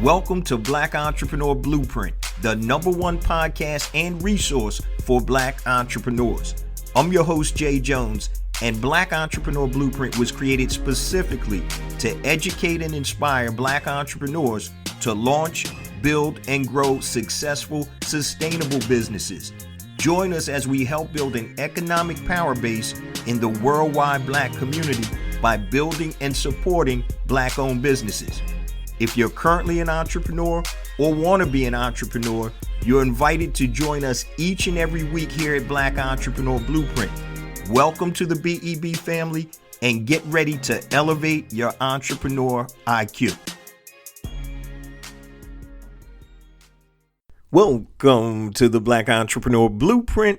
Welcome to Black Entrepreneur Blueprint, the #1 podcast and resource for Black entrepreneurs. I'm your host, Jay Jones, and Black Entrepreneur Blueprint was created specifically to educate and inspire Black entrepreneurs to launch, build, and grow successful, sustainable businesses. Join us as we help build an economic power base in the worldwide Black community by building and supporting Black-owned businesses. If you're currently an entrepreneur or want to be an entrepreneur, you're invited to join us each and every week here at Black Entrepreneur Blueprint. Welcome to the BEB family and get ready to elevate your entrepreneur IQ. Welcome to the Black Entrepreneur Blueprint,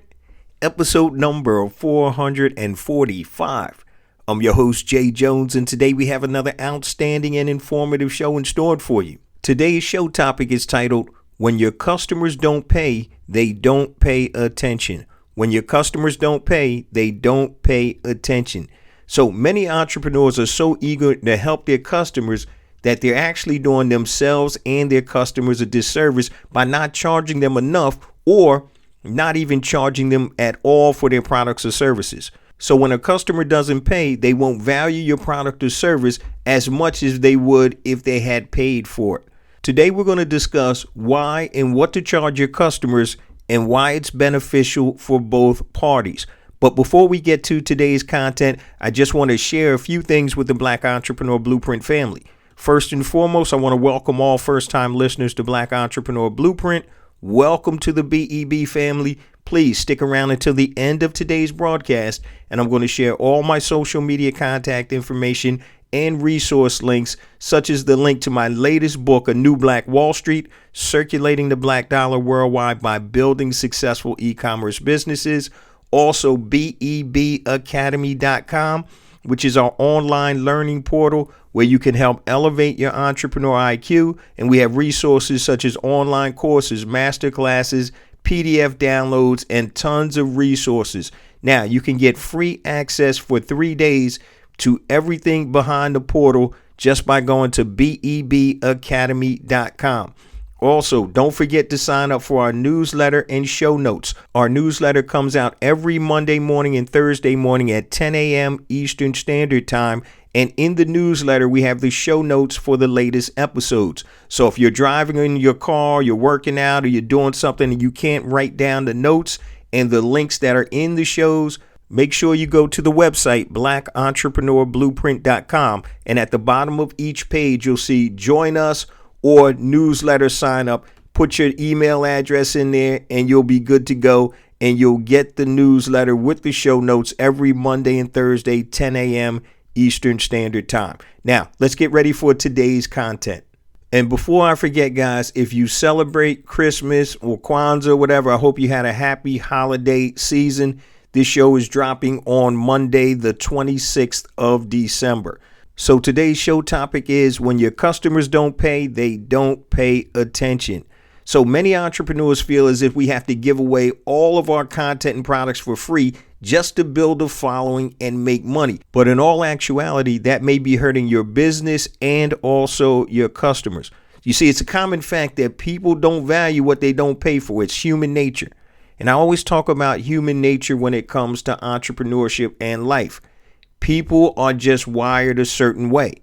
episode number 445. I'm your host, Jay Jones, and today we have another outstanding and informative show in store for you. Today's show topic is titled, When Your Customers Don't Pay, They Don't Pay Attention. When your customers don't pay, they don't pay attention. So many entrepreneurs are so eager to help their customers that they're actually doing themselves and their customers a disservice by not charging them enough or not even charging them at all for their products or services. So when a customer doesn't pay, they won't value your product or service as much as they would if they had paid for it. Today, we're going to discuss why and what to charge your customers and why it's beneficial for both parties. But before we get to today's content, I just want to share a few things with the Black Entrepreneur Blueprint family. First and foremost, I want to welcome all first-time listeners to Black Entrepreneur Blueprint. Welcome to the BEB family. Please stick around until the end of today's broadcast, and I'm going to share all my social media contact information and resource links, such as the link to my latest book, A New Black Wall Street, Circulating the Black Dollar Worldwide by Building Successful E-Commerce Businesses. Also, BEBacademy.com, which is our online learning portal where you can help elevate your entrepreneur IQ. And we have resources such as online courses, master classes, PDF downloads, and tons of resources. Now, you can get free access for 3 days to everything behind the portal just by going to BEBacademy.com. Also, don't forget to sign up for our newsletter and show notes. Our newsletter comes out every Monday morning and Thursday morning at 10 a.m. Eastern Standard Time. And in the newsletter, we have the show notes for the latest episodes. So if you're driving in your car, you're working out, or you're doing something and you can't write down the notes and the links that are in the shows, make sure you go to the website, blackentrepreneurBlueprint.com. And at the bottom of each page, you'll see Join Us or Newsletter Sign Up. Put your email address in there and you'll be good to go. And you'll get the newsletter with the show notes every Monday and Thursday, 10 a.m. Eastern Standard Time. Now, let's get ready for today's content. And before I forget, guys, if you celebrate Christmas or Kwanzaa or whatever, I hope you had a happy holiday season. This show is dropping on Monday, the 26th of December. So today's show topic is when your customers don't pay, they don't pay attention. So many entrepreneurs feel as if we have to give away all of our content and products for free just to build a following and make money. But in all actuality, that may be hurting your business and also your customers. You see, it's a common fact that people don't value what they don't pay for. It's human nature. And I always talk about human nature when it comes to entrepreneurship and life. People are just wired a certain way.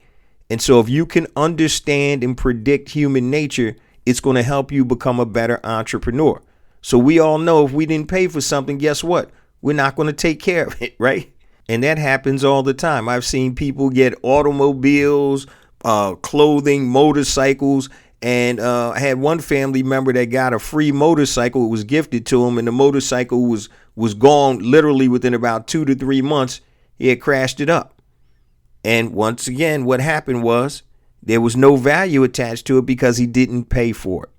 And so if you can understand and predict human nature, it's going to help you become a better entrepreneur. So we all know if we didn't pay for something, guess what? We're not going to take care of it, right? And that happens all the time. I've seen people get automobiles, clothing, motorcycles. And I had one family member that got a free motorcycle. It was gifted to him, and the motorcycle was gone literally within about 2 to 3 months. He had crashed it up. And once again, what happened was there was no value attached to it because he didn't pay for it.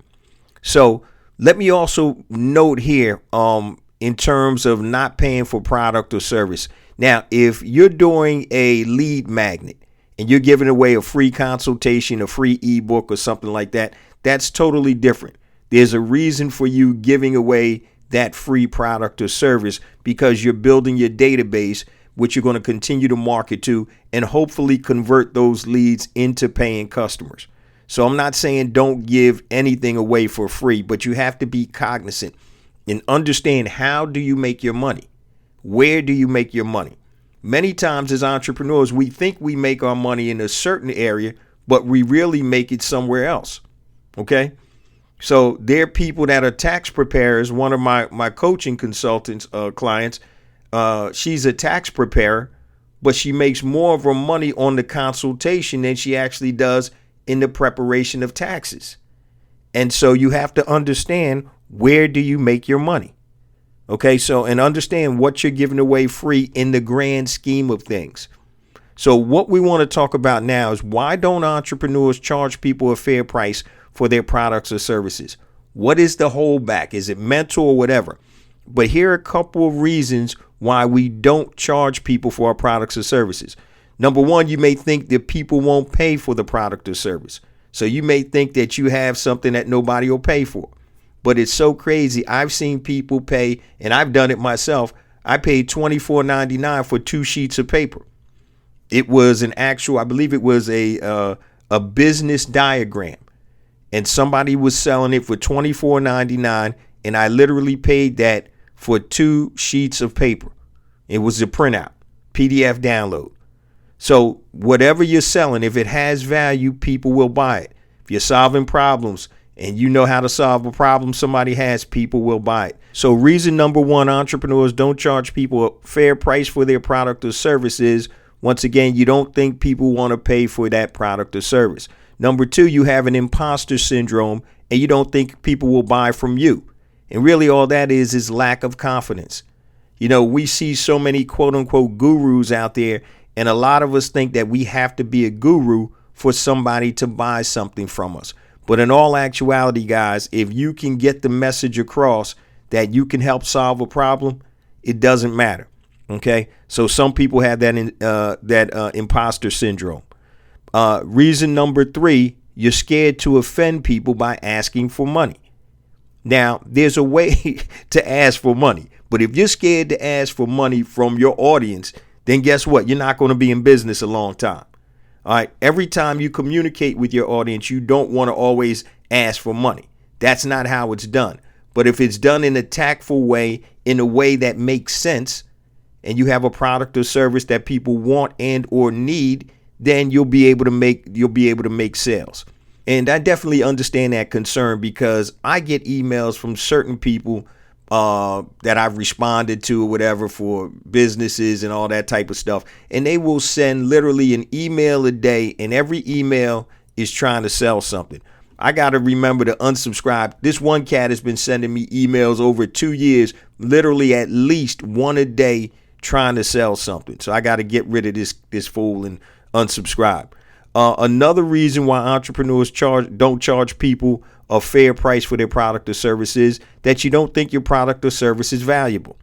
So let me also note here, in terms of not paying for product or service. Now, if you're doing a lead magnet and you're giving away a free consultation, a free ebook or something like that, that's totally different. There's a reason for you giving away that free product or service because you're building your database, which you're going to continue to market to and hopefully convert those leads into paying customers. So I'm not saying don't give anything away for free, but you have to be cognizant and understand, how do you make your money? Where do you make your money? Many times as entrepreneurs, we think we make our money in a certain area, but we really make it somewhere else. Okay. So there are people that are tax preparers. One of my coaching consultants, clients, she's a tax preparer, but she makes more of her money on the consultation than she actually does in the preparation of taxes. And so you have to understand, where do you make your money? Okay, so, and understand what you're giving away free in the grand scheme of things. So what we want to talk about now is, why don't entrepreneurs charge people a fair price for their products or services? What is the holdback? Is it mental or whatever? But here are a couple of reasons why we don't charge people for our products or services. Number one, you may think that people won't pay for the product or service. So you may think that you have something that nobody will pay for. But it's so crazy. I've seen people pay, and I've done it myself. I paid $24.99 for 2 sheets of paper. It was an actual, I believe it was a business diagram, and somebody was selling it for $24.99, and I literally paid that for 2 sheets of paper. It was a printout, PDF download. So whatever you're selling, if it has value, people will buy it. If you're solving problems and you know how to solve a problem somebody has, people will buy it. So reason number one, entrepreneurs don't charge people a fair price for their product or service is, once again, you don't think people want to pay for that product or service. Number two, you have an imposter syndrome and you don't think people will buy from you. And really all that is lack of confidence. You know, we see so many quote unquote gurus out there, and a lot of us think that we have to be a guru for somebody to buy something from us. But in all actuality, guys, if you can get the message across that you can help solve a problem, it doesn't matter. OK, so some people have that imposter syndrome. Reason number three, you're scared to offend people by asking for money. Now, there's a way to ask for money, but if you're scared to ask for money from your audience, then guess what? You're not going to be in business a long time. All right. Every time you communicate with your audience, you don't want to always ask for money. That's not how it's done. But if it's done in a tactful way, in a way that makes sense, and you have a product or service that people want and or need, then you'll be able to make sales. And I definitely understand that concern, because I get emails from certain people that I've responded to or whatever for businesses and all that type of stuff. And they will send literally an email a day, and every email is trying to sell something. I got to remember to unsubscribe. This one cat has been sending me emails over 2 years, literally at least one a day, trying to sell something. So I got to get rid of this fool and unsubscribe. Another reason why entrepreneurs don't charge people a fair price for their product or service is that you don't think your product or service is valuable.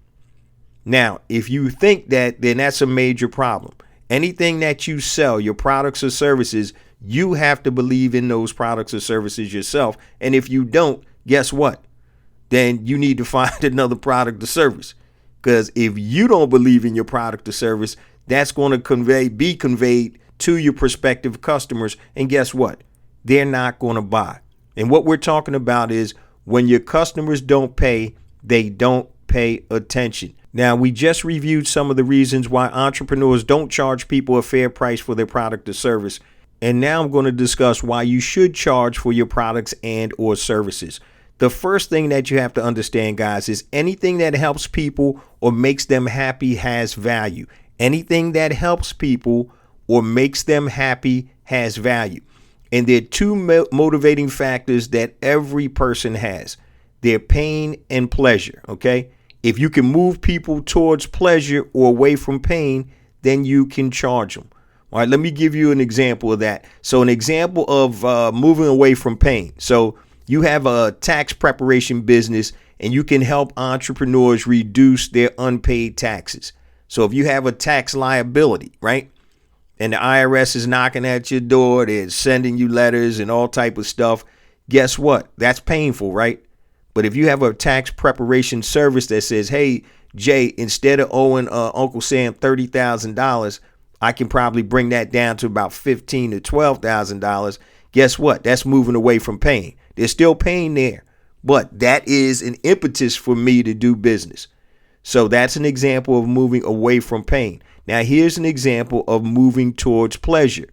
Now, if you think that, then that's a major problem. Anything that you sell, your products or services, you have to believe in those products or services yourself. And if you don't, guess what? Then you need to find another product or service. Because if you don't believe in your product or service, that's going to be conveyed to your prospective customers. And guess what? They're not going to buy. And what we're talking about is, when your customers don't pay, they don't pay attention. Now, we just reviewed some of the reasons why entrepreneurs don't charge people a fair price for their product or service. And now I'm going to discuss why you should charge for your products and or services. The first thing that you have to understand, guys, is anything that helps people or makes them happy has value. Anything that helps people or makes them happy has value. And there are two motivating factors that every person has. They're pain and pleasure. OK, if you can move people towards pleasure or away from pain, then you can charge them. All right, let me give you an example of that. So an example of moving away from pain. So you have a tax preparation business and you can help entrepreneurs reduce their unpaid taxes. So if you have a tax liability, right, and the IRS is knocking at your door, they're sending you letters and all type of stuff, guess what? That's painful, right? But if you have a tax preparation service that says, hey, Jay, instead of owing Uncle Sam $30,000, I can probably bring that down to about $15,000 to $12,000. Guess what? That's moving away from pain. There's still pain there, but that is an impetus for me to do business. So that's an example of moving away from pain. Now, here's an example of moving towards pleasure.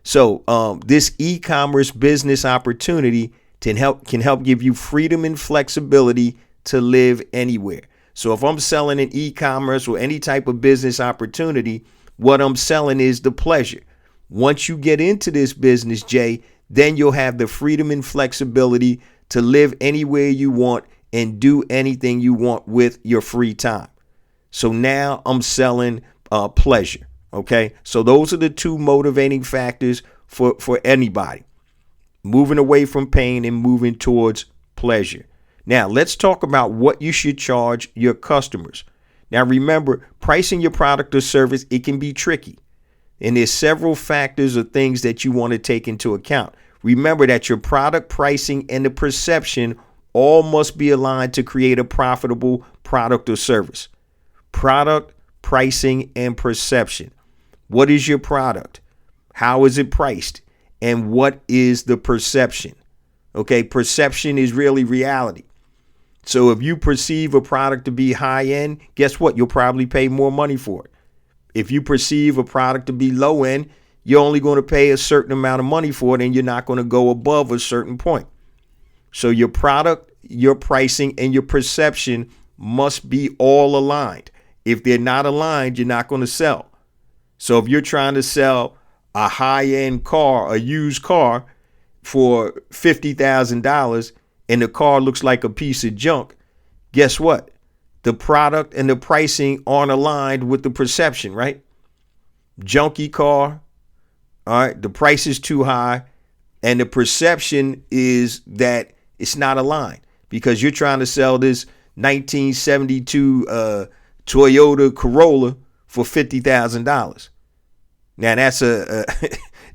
So this e-commerce business opportunity can help give you freedom and flexibility to live anywhere. So if I'm selling an e-commerce or any type of business opportunity, what I'm selling is the pleasure. Once you get into this business, Jay, then you'll have the freedom and flexibility to live anywhere you want and do anything you want with your free time. So now I'm selling pleasure. Okay, so those are the two motivating factors for anybody. Moving away from pain and moving towards pleasure. Now, let's talk about what you should charge your customers. Now, remember, pricing your product or service, it can be tricky. And there's several factors or things that you want to take into account. Remember that your product pricing and the perception all must be aligned to create a profitable product or service. Product, pricing, and perception. What is your product? How is it priced? And what is the perception? Okay, perception is really reality. So if you perceive a product to be high end, guess what? You'll probably pay more money for it. If you perceive a product to be low end, you're only going to pay a certain amount of money for it, and you're not going to go above a certain point. So your product, your pricing, and your perception must be all aligned. If they're not aligned, you're not going to sell. So if you're trying to sell a high-end car, a used car for $50,000, and the car looks like a piece of junk, guess what? The product and the pricing aren't aligned with the perception, right? Junky car, all right, the price is too high, and the perception is that it's not aligned because you're trying to sell this 1972 Toyota Corolla for $50,000. Now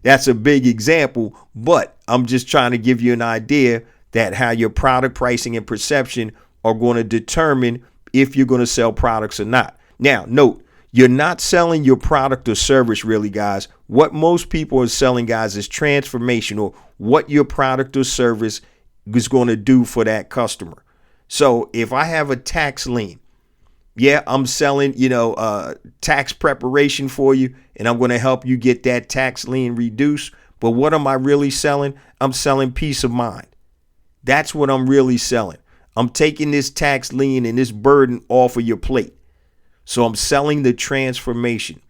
that's a big example, but I'm just trying to give you an idea that how your product pricing and perception are going to determine if you're going to sell products or not. Now, note, you're not selling your product or service really, guys. What most people are selling, guys, is transformational, what your product or service is going to do for that customer. So if I have a tax lien, yeah, I'm selling, tax preparation for you, and I'm going to help you get that tax lien reduced. But what am I really selling? I'm selling peace of mind. That's what I'm really selling. I'm taking this tax lien and this burden off of your plate. So I'm selling the transformation.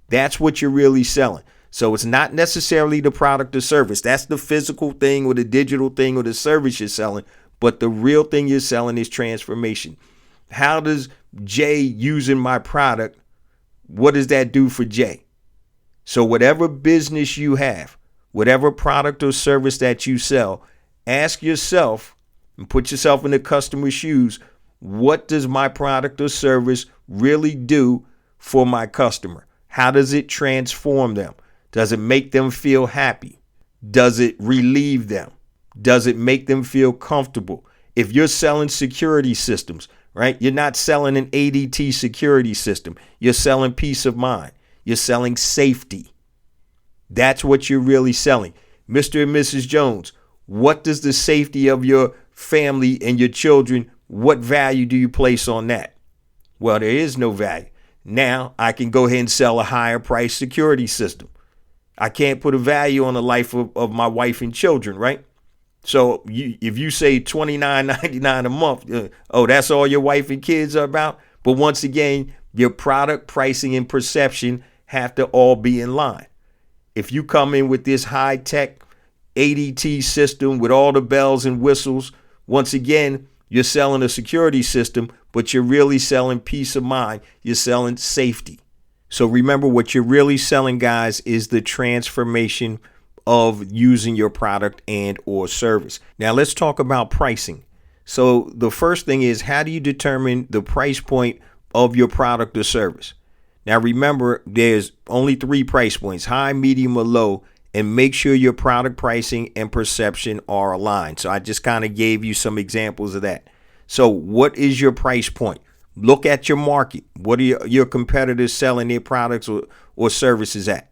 That's what you're really selling. So it's not necessarily the product or service. That's the physical thing or the digital thing or the service you're selling. But the real thing you're selling is transformation. How does Jay using my product, what does that do for Jay? So whatever business you have, whatever product or service that you sell, ask yourself and put yourself in the customer's shoes. What does my product or service really do for my customer? How does it transform them? Does it make them feel happy? Does it relieve them? Does it make them feel comfortable? If you're selling security systems, right? You're not selling an ADT security system. You're selling peace of mind. You're selling safety. That's what you're really selling. Mr. and Mrs. Jones, what does the safety of your family and your children, what value do you place on that? Well, there is no value. Now I can go ahead and sell a higher price security system. I can't put a value on the life of my wife and children, right? So if you say $29.99 a month, that's all your wife and kids are about. But once again, your product pricing and perception have to all be in line. If you come in with this high tech ADT system with all the bells and whistles, once again, you're selling a security system, but you're really selling peace of mind. You're selling safety. So remember, what you're really selling, guys, is the transformation of using your product and or service. Now let's talk about pricing. So the first thing is, how do you determine the price point of your product or service? Now remember, there's only 3 price points: high, medium, or low, and make sure your product pricing and perception are aligned. So I just kind of gave you some examples of that. So what is your price point? Look at your market. What are your competitors selling their products or services at?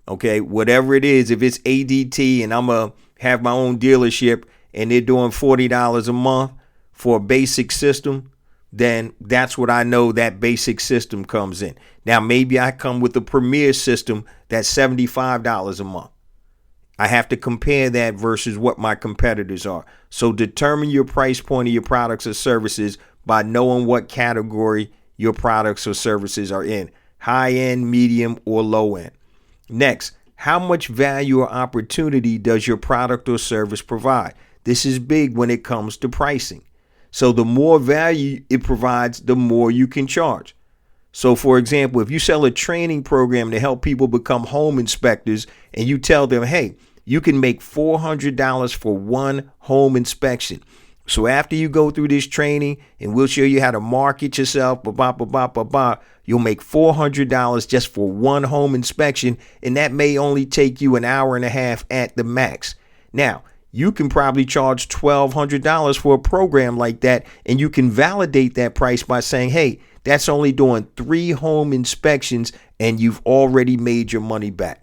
Okay, whatever it is, if it's ADT and I'm a have my own dealership and they're doing $40 a month for a basic system, then that's what I know that basic system comes in. Now, maybe I come with a premier system that's $75 a month. I have to compare that versus what my competitors are. So determine your price point of your products or services by knowing what category your products or services are in: high end, medium, or low end. Next, how much value or opportunity does your product or service provide? This is big when it comes to pricing. So the more value it provides, the more you can charge. So for example, if you sell a training program to help people become home inspectors and you tell them, hey, you can make $400 for one home inspection. So after you go through this training and we'll show you how to market yourself, you'll make $400 just for one home inspection. And that may only take you an hour and a half at the max. Now, you can probably charge $1,200 for a program like that. And you can validate that price by saying, hey, that's only doing 3 home inspections and you've already made your money back.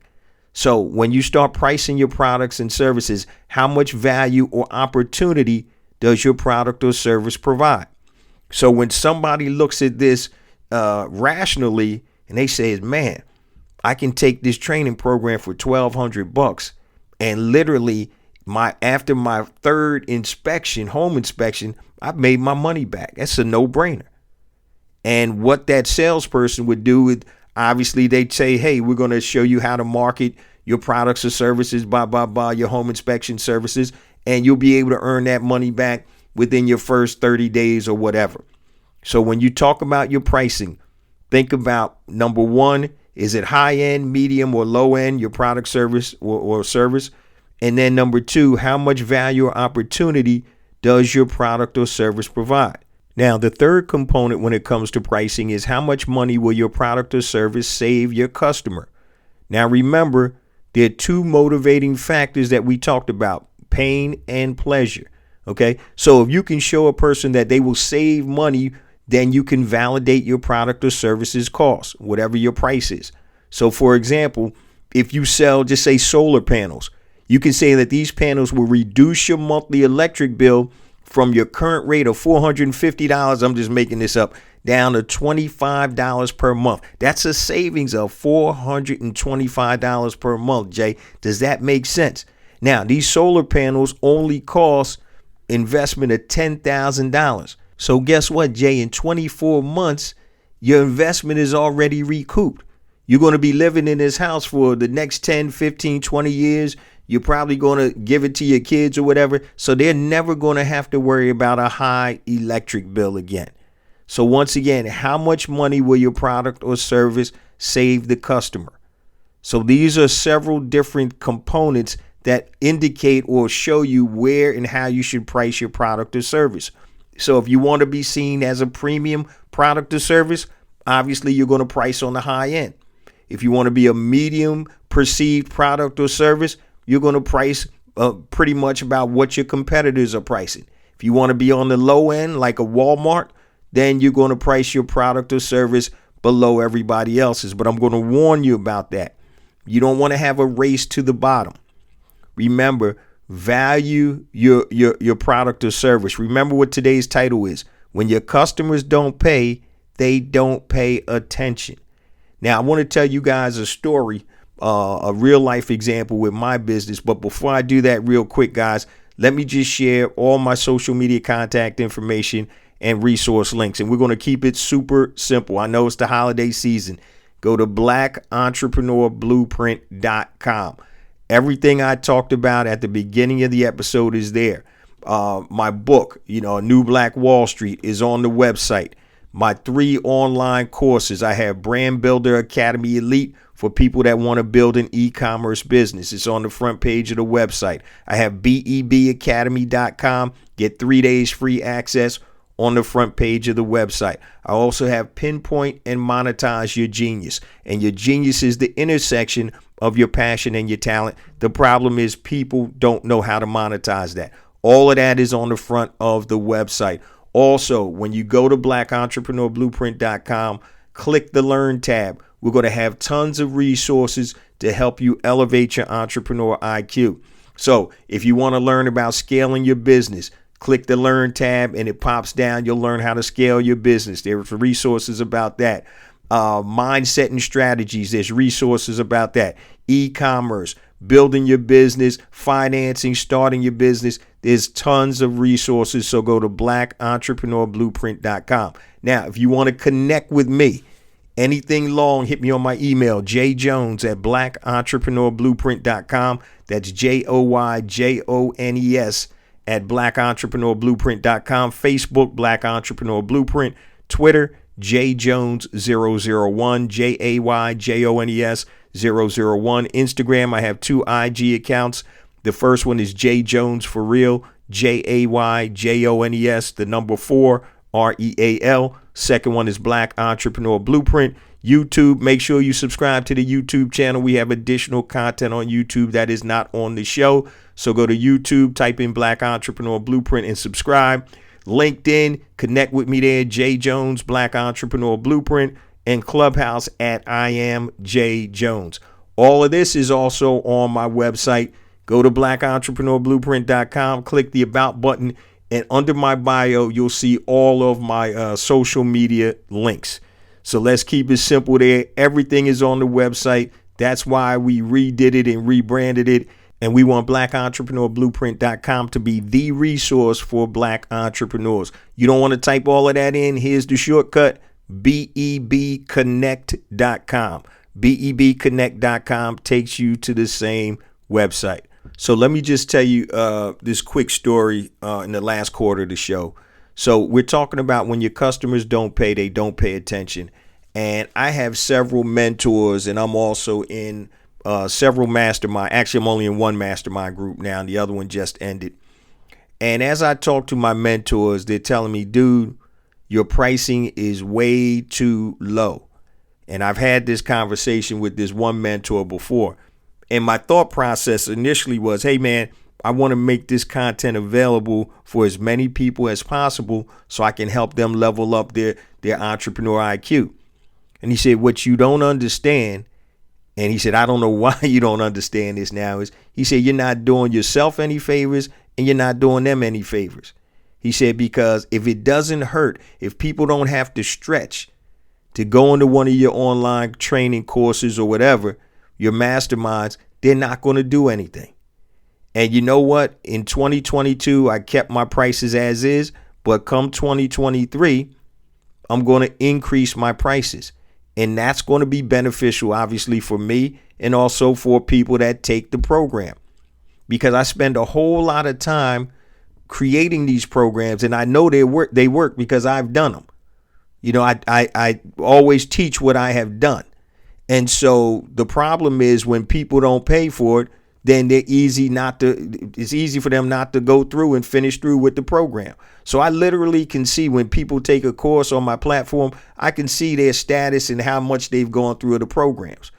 So when you start pricing your products and services, how much value or opportunity does your product or service provide? So when somebody looks at this rationally and they say, man, I can take this training program for $1,200 and literally after my 3rd inspection, home inspection, I've made my money back. That's a no-brainer. And what that salesperson would do is obviously they'd say, hey, we're going to show you how to market your products or services, your home inspection services, and you'll be able to earn that money back within your first 30 days or whatever. So when you talk about your pricing, think about number 1, is it high end, medium, or low end, your product, service or service? And then number 2, how much value or opportunity does your product or service provide? Now, the third component when it comes to pricing is how much money will your product or service save your customer? Now, remember, there are 2 motivating factors that we talked about: pain and pleasure. Okay, so if you can show a person that they will save money, then you can validate your product or services cost, whatever your price is. So, for example, if you sell, just say, solar panels, you can say that these panels will reduce your monthly electric bill from your current rate of $450, I'm just making this up, down to $25 per month. That's a savings of $425 per month, Jay. Does that make sense? Now, these solar panels only cost investment of $10,000. So guess what, Jay? In 24 months, your investment is already recouped. You're going to be living in this house for the next 10, 15, 20 years. You're probably going to give it to your kids or whatever. So they're never going to have to worry about a high electric bill again. So once again, how much money will your product or service save the customer? So these are several different components that indicate or show you where and how you should price your product or service. So if you want to be seen as a premium product or service, obviously you're going to price on the high end. If you want to be a medium perceived product or service, you're going to price pretty much about what your competitors are pricing. If you want to be on the low end, like a Walmart, then you're going to price your product or service below everybody else's. But I'm going to warn you about that. You don't want to have a race to the bottom. Remember, value your product or service. Remember what today's title is. When your customers don't pay, they don't pay attention. Now, I want to tell you guys a story, a real life example with my business. But before I do that real quick, guys, let me just share all my social media contact information and resource links. And we're going to keep it super simple. I know it's the holiday season. Go to blackentrepreneurblueprint.com. Everything I talked about at the beginning of the episode is there. My book, A New Black Wall Street, is on the website. My 3 online courses. I have Brand Builder Academy Elite for people that want to build an e-commerce business. It's on the front page of the website. I have BEBacademy.com. Get 3 days free access on the front page of the website. I also have Pinpoint and Monetize Your Genius. And your genius is the intersection of your passion and your talent. The problem is people don't know how to monetize that. All of that is on the front of the website. Also, when you go to blackentrepreneurblueprint.com, click the Learn tab. We're going to have tons of resources to help you elevate your entrepreneur IQ. So if you want to learn about scaling your business, click the Learn tab and it pops down. You'll learn how to scale your business. There's resources about that. Mindset and strategies. There's resources about that. E-commerce, building your business, financing, starting your business. There's tons of resources. So go to blackentrepreneurblueprint.com. Now, if you want to connect with me, anything long, hit me on my email, jjones@blackentrepreneurblueprint.com. That's JOYJONES @blackentrepreneurblueprint.com. Facebook, Black Entrepreneur Blueprint. Twitter, JJones001, JAYJONES001. Instagram, I have 2 IG accounts. The first one is JJones for real, JAYJONES, the number 4, REAL. Second one is Black Entrepreneur Blueprint. YouTube, make sure you subscribe to the YouTube channel. We have additional content on YouTube that is not on the show. So go to YouTube, type in Black Entrepreneur Blueprint and subscribe. LinkedIn, connect with me there, J Jones, Black Entrepreneur Blueprint, and Clubhouse at I am J Jones. All of this is also on my website. Go to blackentrepreneurblueprint.com, click the About button, and under my bio, you'll see all of my social media links. So let's keep it simple there. Everything is on the website. That's why we redid it and rebranded it. And we want blackentrepreneurblueprint.com to be the resource for Black entrepreneurs. You don't want to type all of that in. Here's the shortcut, BEBconnect.com. BEBconnect.com takes you to the same website. So let me just tell you this quick story in the last quarter of the show. So we're talking about when your customers don't pay, they don't pay attention. And I have several mentors, and I'm also in several mastermind. Actually, I'm only in one mastermind group now, and the other one just ended. And as I talk to my mentors, they're telling me, dude, your pricing is way too low. And I've had this conversation with this one mentor before. And my thought process initially was, hey, man, I want to make this content available for as many people as possible so I can help them level up their entrepreneur IQ. And he said, what you don't understand, and he said, I don't know why you don't understand this now, is he said, you're not doing yourself any favors and you're not doing them any favors. He said, because if it doesn't hurt, if people don't have to stretch to go into one of your online training courses or whatever, your masterminds, they're not going to do anything. And you know what? In 2022, I kept my prices as is, but come 2023, I'm going to increase my prices. And that's going to be beneficial, obviously, for me and also for people that take the program, because I spend a whole lot of time creating these programs, and I know they work because I've done them. You know, I always teach what I have done. And so the problem is when people don't pay for it, then it's easy for them not to go through and finish through with the program. So I literally can see when people take a course on my platform, I can see their status and how much they've gone through the programs.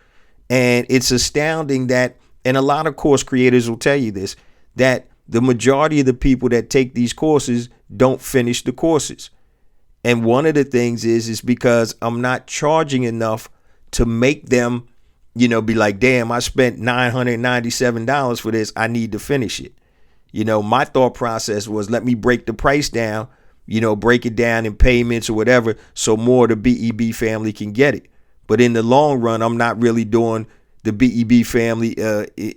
And it's astounding that, and a lot of course creators will tell you this, that the majority of the people that take these courses don't finish the courses. And one of the things is because I'm not charging enough to make them, you know, be like, damn, I spent $997 for this. I need to finish it. You know, my thought process was, let me break the price down, you know, break it down in payments or whatever, so more of the BEB family can get it. But in the long run, I'm not really doing the BEB family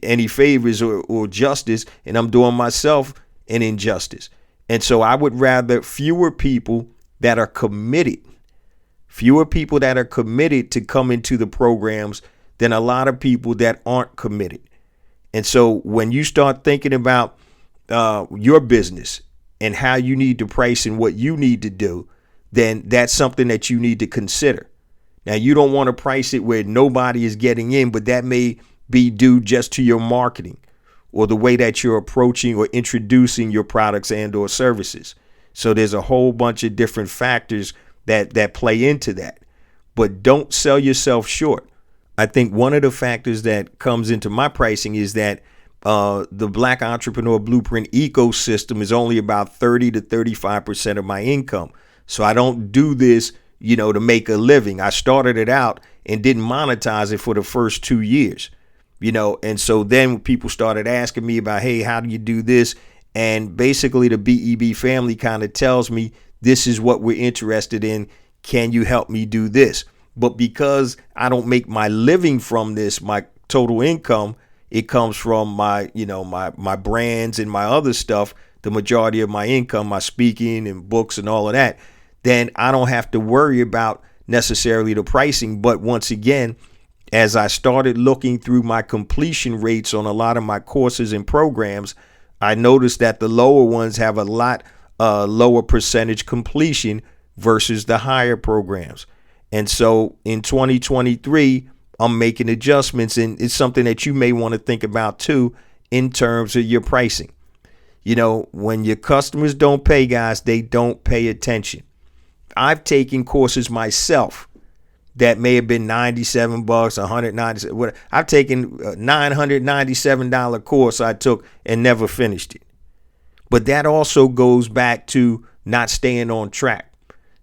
any favors or justice, and I'm doing myself an injustice. And so I would rather fewer people that are committed to come into the programs than a lot of people that aren't committed. And so when you start thinking about your business and how you need to price and what you need to do, then that's something that you need to consider. Now, you don't want to price it where nobody is getting in, but that may be due just to your marketing or the way that you're approaching or introducing your products and or services. So there's a whole bunch of different factors that play into that. But don't sell yourself short. I think one of the factors that comes into my pricing is that the Black Entrepreneur Blueprint ecosystem is only about 30 to 35% of my income. So I don't do this, you know, to make a living. I started it out and didn't monetize it for the first 2 years And so then people started asking me about, hey, how do you do this? And basically the BEB family kind of tells me, this is what we're interested in. Can you help me do this? But because I don't make my living from this, my total income, it comes from my brands and my other stuff, the majority of my income, my speaking and books and all of that, then I don't have to worry about necessarily the pricing. But once again, as I started looking through my completion rates on a lot of my courses and programs, I noticed that the lower ones have a lot lower percentage completion versus the higher programs. And so in 2023, I'm making adjustments, and it's something that you may want to think about too in terms of your pricing. When your customers don't pay, guys, they don't pay attention. I've taken courses myself that may have been $97, $197. I've taken a $997 course I took and never finished it. But that also goes back to not staying on track,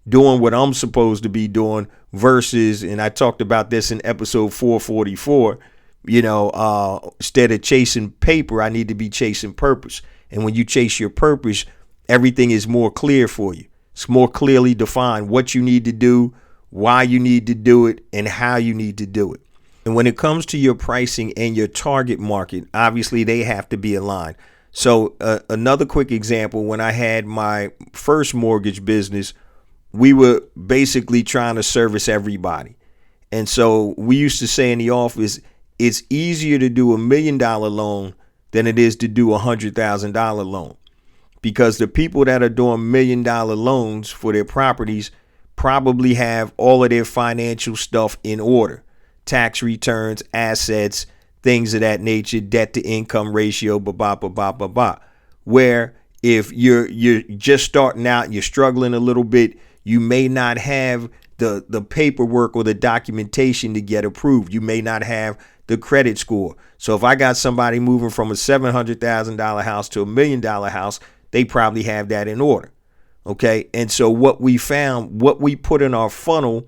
doing what I'm supposed to be doing versus, and I talked about this in episode 444, instead of chasing paper, I need to be chasing purpose. And when you chase your purpose, everything is more clear for you. It's more clearly defined what you need to do, why you need to do it, and how you need to do it. And when it comes to your pricing and your target market, obviously they have to be aligned. So another quick example, when I had my first mortgage business, we were basically trying to service everybody. And so we used to say in the office, it's easier to do $1 million loan than it is to do $100,000 loan, because the people that are doing $1 million loans for their properties probably have all of their financial stuff in order: tax returns, assets, things of that nature, debt to income ratio, where if you're just starting out and you're struggling a little bit, you may not have the paperwork or the documentation to get approved. You may not have the credit score. So if I got somebody moving from a $700,000 house to $1 million house, they probably have that in order. Okay. And so what we found, what we put in our funnel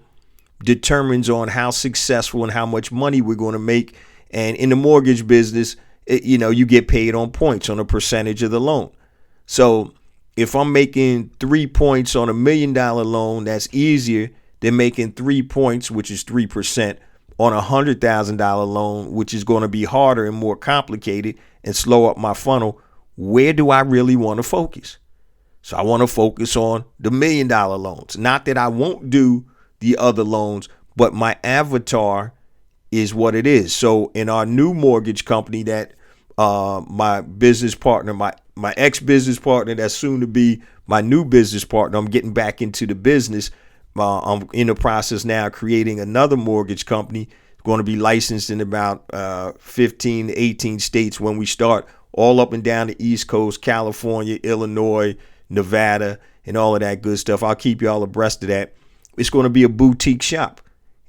determines on how successful and how much money we're going to make. And in the mortgage business, you get paid on points, on a percentage of the loan. So if I'm making 3 points on $1 million loan, that's easier than making 3 points, which is 3%, on a $100,000 loan, which is going to be harder and more complicated and slow up my funnel. Where do I really want to focus? So I want to focus on the $1 million loans. Not that I won't do the other loans, but my avatar is what it is. So in our new mortgage company that my business partner, my ex-business partner, that's soon to be my new business partner, I'm getting back into the business. I'm in the process now of creating another mortgage company. It's going to be licensed in about 15 to 18 states when we start, all up and down the East Coast, California, Illinois, Nevada, and all of that good stuff. I'll keep you all abreast of that. It's going to be a boutique shop,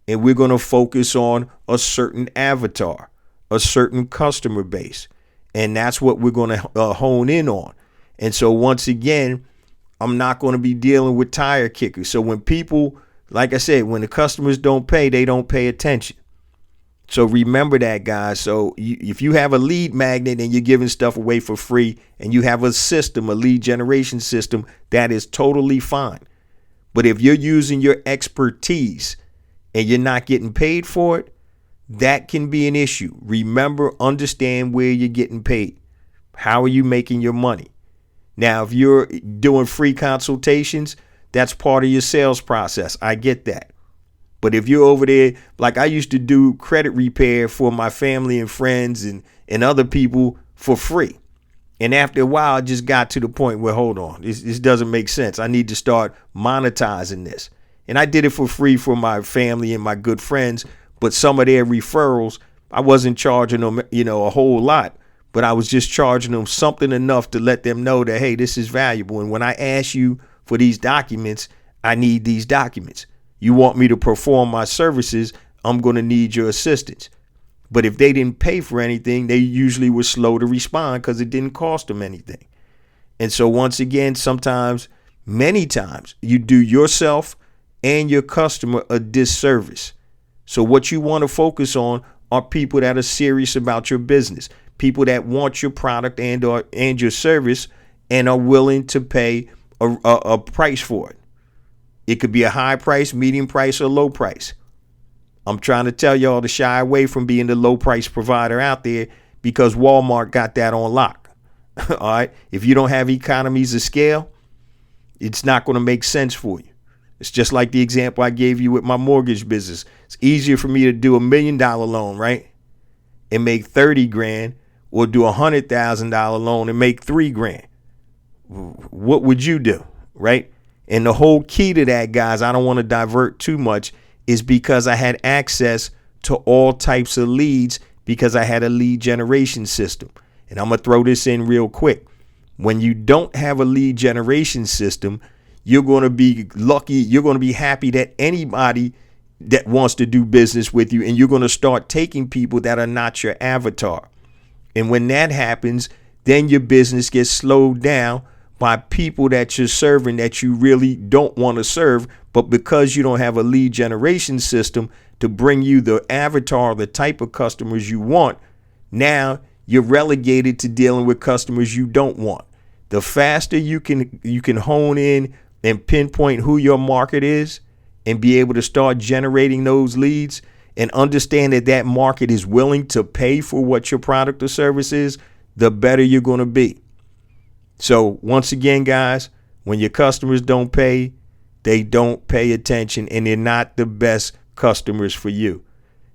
and we're going to focus on a certain avatar, a certain customer base. And that's what we're going to hone in on. And so once again, I'm not going to be dealing with tire kickers. So when people, like I said, when the customers don't pay, they don't pay attention. So remember that, guys. So if you have a lead magnet and you're giving stuff away for free, and you have a system, a lead generation system, that is totally fine. But if you're using your expertise and you're not getting paid for it, that can be an issue. Remember, understand where you're getting paid. How are you making your money? Now, if you're doing free consultations, that's part of your sales process. I get that. But if you're over there, like I used to do credit repair for my family and friends and other people for free. And after a while, I just got to the point where, hold on, this doesn't make sense. I need to start monetizing this. And I did it for free for my family and my good friends. But some of their referrals, I wasn't charging them, a whole lot. But I was just charging them something enough to let them know that, hey, this is valuable. And when I ask you for these documents, I need these documents. You want me to perform my services, I'm going to need your assistance. But if they didn't pay for anything, they usually were slow to respond because it didn't cost them anything. And so once again, sometimes, many times, you do yourself and your customer a disservice. So what you want to focus on are people that are serious about your business, people that want your product and your service and are willing to pay a price for it. It could be a high price, medium price, or low price. I'm trying to tell y'all to shy away from being the low price provider out there because Walmart got that on lock. All right. If you don't have economies of scale, it's not going to make sense for you. It's just like the example I gave you with my mortgage business. It's easier for me to do $1 million loan, right, and make 30 grand, or do $100,000 loan and make 3 grand. What would you do, right? And the whole key to that, guys, I don't want to divert too much, is because I had access to all types of leads because I had a lead generation system. And I'm going to throw this in real quick. When you don't have a lead generation system, you're going to be lucky. You're going to be happy that anybody that wants to do business with you, and you're going to start taking people that are not your avatar. And when that happens, then your business gets slowed down by people that you're serving that you really don't want to serve. But because you don't have a lead generation system to bring you the avatar, the type of customers you want, now you're relegated to dealing with customers you don't want. The faster you can hone in and pinpoint who your market is and be able to start generating those leads and understand that that market is willing to pay for what your product or service is, the better you're going to be. So once again, guys, when your customers don't pay, they don't pay attention, and they're not the best customers for you.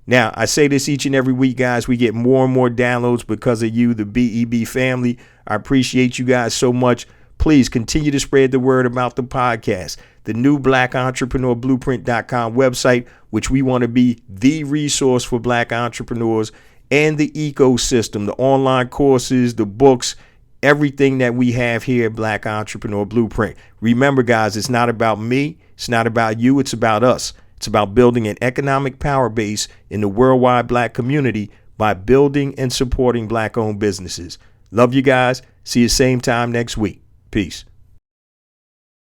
Now, I say this each and every week, guys. We get more and more downloads because of you, the BEB family. I appreciate you guys so much. Please continue to spread the word about the podcast, the new BlackEntrepreneurBlueprint.com website, which we want to be the resource for Black entrepreneurs, and the ecosystem, the online courses, the books, everything that we have here at Black Entrepreneur Blueprint. Remember, guys, it's not about me. It's not about you. It's about us. It's about building an economic power base in the worldwide Black community by building and supporting Black-owned businesses. Love you guys. See you same time next week. Peace.